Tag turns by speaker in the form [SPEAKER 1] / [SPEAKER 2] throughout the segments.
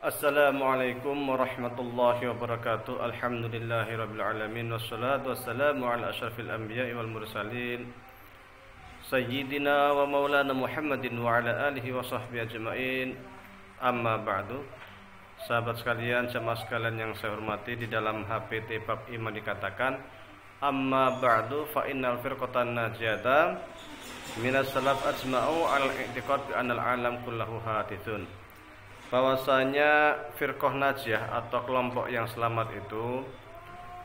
[SPEAKER 1] Assalamualaikum warahmatullahi wabarakatuh. Alhamdulillahirabbil alamin wassalatu wassalamu ala asyrafil anbiya'i wal mursalin sayyidina wa maulana Muhammadin wa ala alihi wa sahbihi ajmain. Amma ba'du. Sahabat sekalian, jamaah sekalian yang saya hormati, di dalam HPT bab iman dikatakan amma ba'du fa innal firqatan najiyata minas salaf ajma'u al i'tiqad bi anal alam kullahu hadithun. Bahwasanya firqah najiyah atau kelompok yang selamat itu,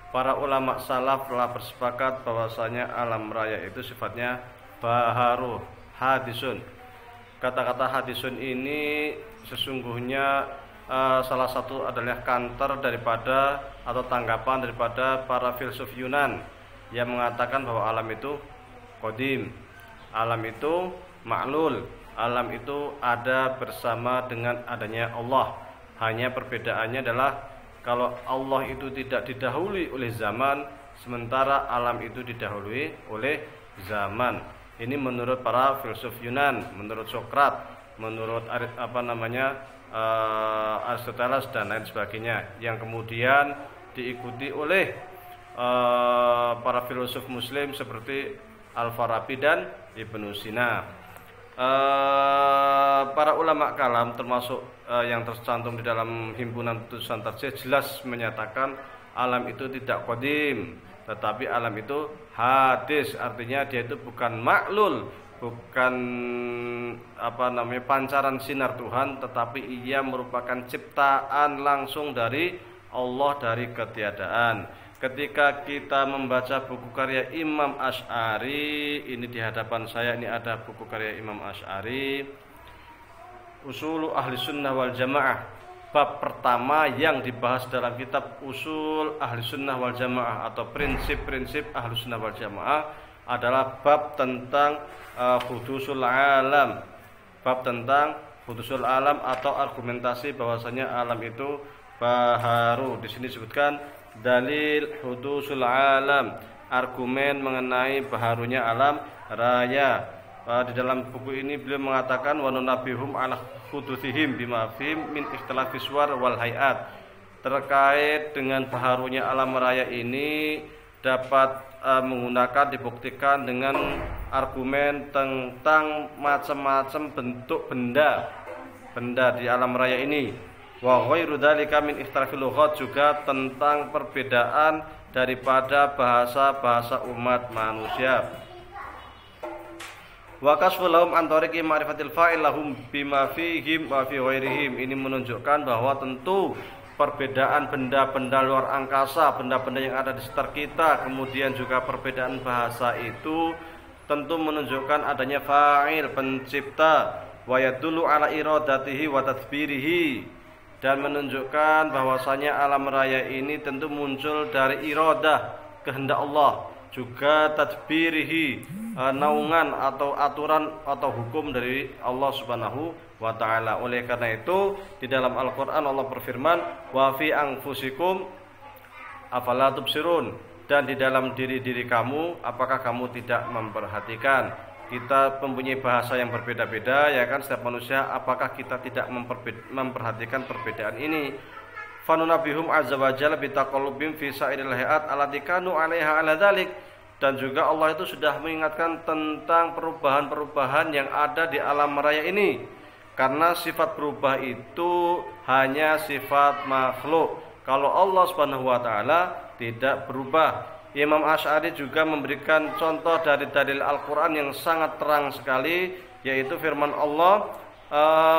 [SPEAKER 1] para ulama salaf telah bersepakat bahwasanya alam raya itu sifatnya baharu hadisun. Kata-kata hadisun ini sesungguhnya salah satu adalah kantor daripada atau tanggapan daripada para filsuf Yunan yang mengatakan bahwa alam itu qadim, alam itu ma'lul, alam itu ada bersama dengan adanya Allah. Hanya perbedaannya adalah kalau Allah itu tidak didahului oleh zaman, sementara alam itu didahului oleh zaman. Ini menurut para filsuf Yunan, menurut Sokrat, menurut Aristoteles dan lain sebagainya, yang kemudian diikuti oleh para filsuf Muslim seperti Al-Farabi dan Ibnu Sina. Para ulama kalam termasuk yang tercantum di dalam himpunan putusan tarjih jelas menyatakan alam itu tidak qadim, tetapi alam itu hadis. Artinya dia itu bukan maklul, bukan pancaran sinar Tuhan, tetapi ia merupakan ciptaan langsung dari Allah, dari ketiadaan. Ketika kita membaca buku karya Imam Asy'ari, ini di hadapan saya ini ada buku karya Imam Asy'ari, Usul Ahli Sunnah wal Jamaah. Bab pertama yang dibahas dalam kitab Usul Ahli Sunnah wal Jamaah atau prinsip-prinsip Ahli Sunnah wal Jamaah adalah bab tentang hudusul alam. Bab tentang hudusul alam atau argumentasi bahwasanya alam itu baharu. Di sini disebutkan dalil hudusul alam, argumen mengenai baharunya alam raya. Di dalam buku ini beliau mengatakan wa nunabihum ala hudusihim bima fihim min ikhtilafis suwar wal hayat. Terkait dengan baharunya alam raya ini dapat menggunakan, dibuktikan dengan argumen tentang macam-macam bentuk benda di alam raya ini. Wa ghairu dzalika min ikhtilafil lughat, juga tentang perbedaan daripada bahasa-bahasa umat manusia. Wa kasfu lahum an tariqi ma'rifatil fa'il lahum bima fihim wa fi ghairihim. Ini menunjukkan bahwa tentu perbedaan benda-benda luar angkasa, benda-benda yang ada di sekitar kita, kemudian juga perbedaan bahasa itu tentu menunjukkan adanya fa'il, pencipta, wa yadullu ala iradatihi wa tadbirihi, dan menunjukkan bahwasanya alam raya ini tentu muncul dari iradah, kehendak Allah, juga tadbirihi, naungan atau aturan atau hukum dari Allah Subhanahu wa ta'ala. Oleh karena itu di dalam Al-Quran Allah berfirman wa fi anfusikum afala tubsirun, dan di dalam diri-diri kamu apakah kamu tidak memperhatikan. Kita mempunyai bahasa yang berbeda-beda, ya kan, setiap manusia. Apakah kita tidak memperhatikan perbedaan ini? Fanunabihum azza wa jalla bitaqallubim fi sa'iril hayat allati kanu 'alaiha 'ala dzalik. Dan juga Allah itu sudah mengingatkan tentang perubahan-perubahan yang ada di alam raya ini, karena sifat berubah itu hanya sifat makhluk. Kalau Allah Subhanahu wa taala tidak berubah. Imam Asy'ari juga memberikan contoh dari dalil Al-Quran yang sangat terang sekali, yaitu firman Allah,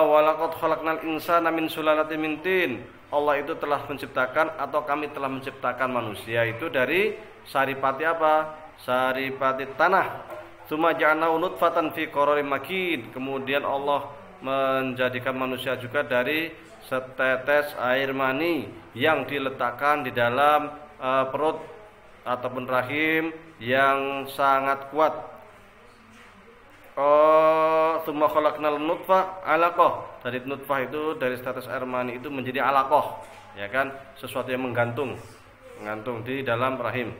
[SPEAKER 1] walaqad khalaqnal insana min sulalatin min tin. Allah itu telah menciptakan, atau kami telah menciptakan manusia itu dari saripati apa? Saripati tanah. Tsumma ja'alnahu nutfatan fi qararin makin. Kemudian Allah menjadikan manusia juga dari setetes air mani yang diletakkan di dalam perut ataupun rahim yang sangat kuat. Tsumma khalaqnal nutfah 'alaqah. Dari nutfah itu, dari status air mani itu menjadi 'alaqah, ya kan, sesuatu yang menggantung di dalam rahim.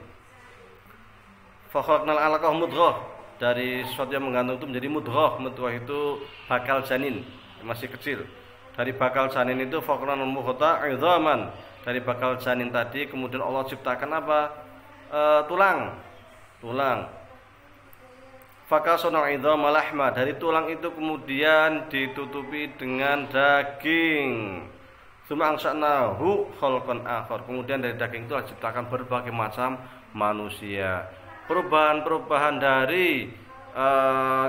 [SPEAKER 1] Fa khalaqnal 'alaqah mudghah. Dari sesuatu yang menggantung itu menjadi mudghah. Mudghah itu bakal janin, masih kecil. dari bakal janin itu faqran mukhta idzaman, dari bakal janin tadi kemudian Allah ciptakan apa? Tulang. Fakasona idzama lahma, dari tulang itu kemudian ditutupi dengan daging. Tsumma ansha'nahu khalqan akhar, kemudian dari daging itu diciptakan berbagai macam manusia. Perubahan dari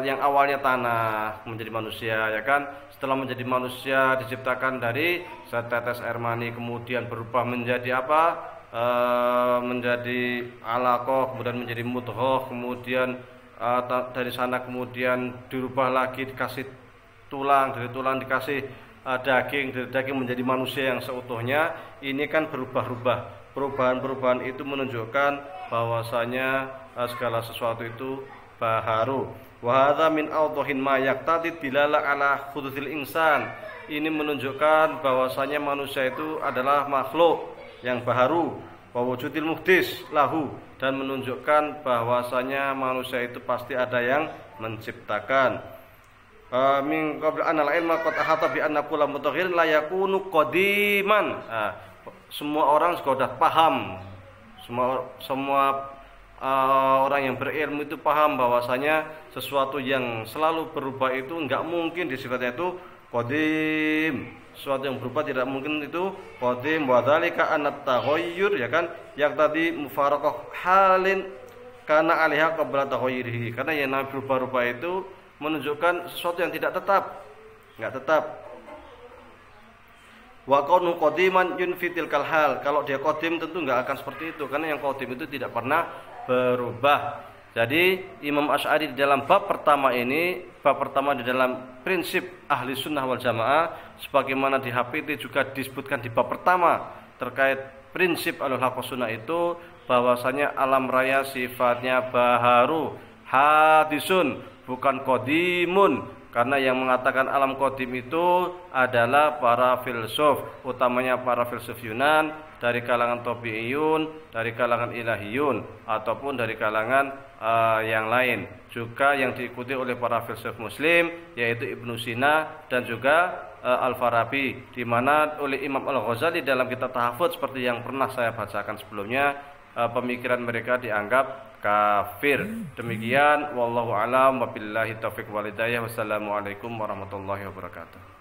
[SPEAKER 1] yang awalnya tanah menjadi manusia, ya kan? Setelah menjadi manusia diciptakan dari setetes air mani, kemudian berubah menjadi apa? Menjadi alaqah, kemudian menjadi mudghah, kemudian dari sana kemudian dirubah lagi dikasih tulang, dari tulang dikasih daging, dari daging menjadi manusia yang seutuhnya. Ini kan berubah-ubah. Perubahan-perubahan itu menunjukkan bahwasanya segala sesuatu itu baharu. Wa hadza min awdahin ma yaqtadi dilala ala khudusil insan. Ini menunjukkan bahwasanya manusia itu adalah makhluk yang baharu, wa wujudil muhdis lahu, dan menunjukkan bahwasanya manusia itu pasti ada yang menciptakan. Min qabla anal ilma qad ahata bi anna kullu mutaghyirin la yakunu qadiman. Semua orang sudah paham, semua orang yang berilmu itu paham bahwasanya sesuatu yang selalu berubah itu enggak mungkin sifatnya itu qadim. Sesuatu yang berubah tidak mungkin itu qadim. Wa dzalika anat taghayyur, ya kan, yang tadi mufaraqah halin karena alaiha qabla taghayyurihi, karena yang namanya berubah-ubah itu menunjukkan sesuatu yang tidak tetap, enggak tetap. Wa qaunu qadiman yunfitil kalhal, kalau dia qadim tentu enggak akan seperti itu, karena yang qadim itu tidak pernah berubah. Jadi Imam Asy'ari di dalam bab pertama ini, bab pertama di dalam prinsip ahli sunnah wal jamaah, sebagaimana di HPT juga disebutkan di bab pertama terkait prinsip ahlul haq sunnah itu, bahwasanya alam raya sifatnya baharu hadisun, bukan qadimun, karena yang mengatakan alam qadim itu adalah para filsuf, utamanya para filsuf Yunan, dari kalangan tabi'iyun, dari kalangan ilahiyun, ataupun dari kalangan yang lain, juga yang diikuti oleh para filsuf muslim, yaitu Ibnu Sina dan juga Al-Farabi, di mana oleh Imam Al-Ghazali dalam kitab Tahafudz seperti yang pernah saya bacakan sebelumnya, pemikiran mereka dianggap kafir. Demikian, wallahu alam, wabillahi taufiq wal hidayah. Wassalamualaikum warahmatullahi wabarakatuh.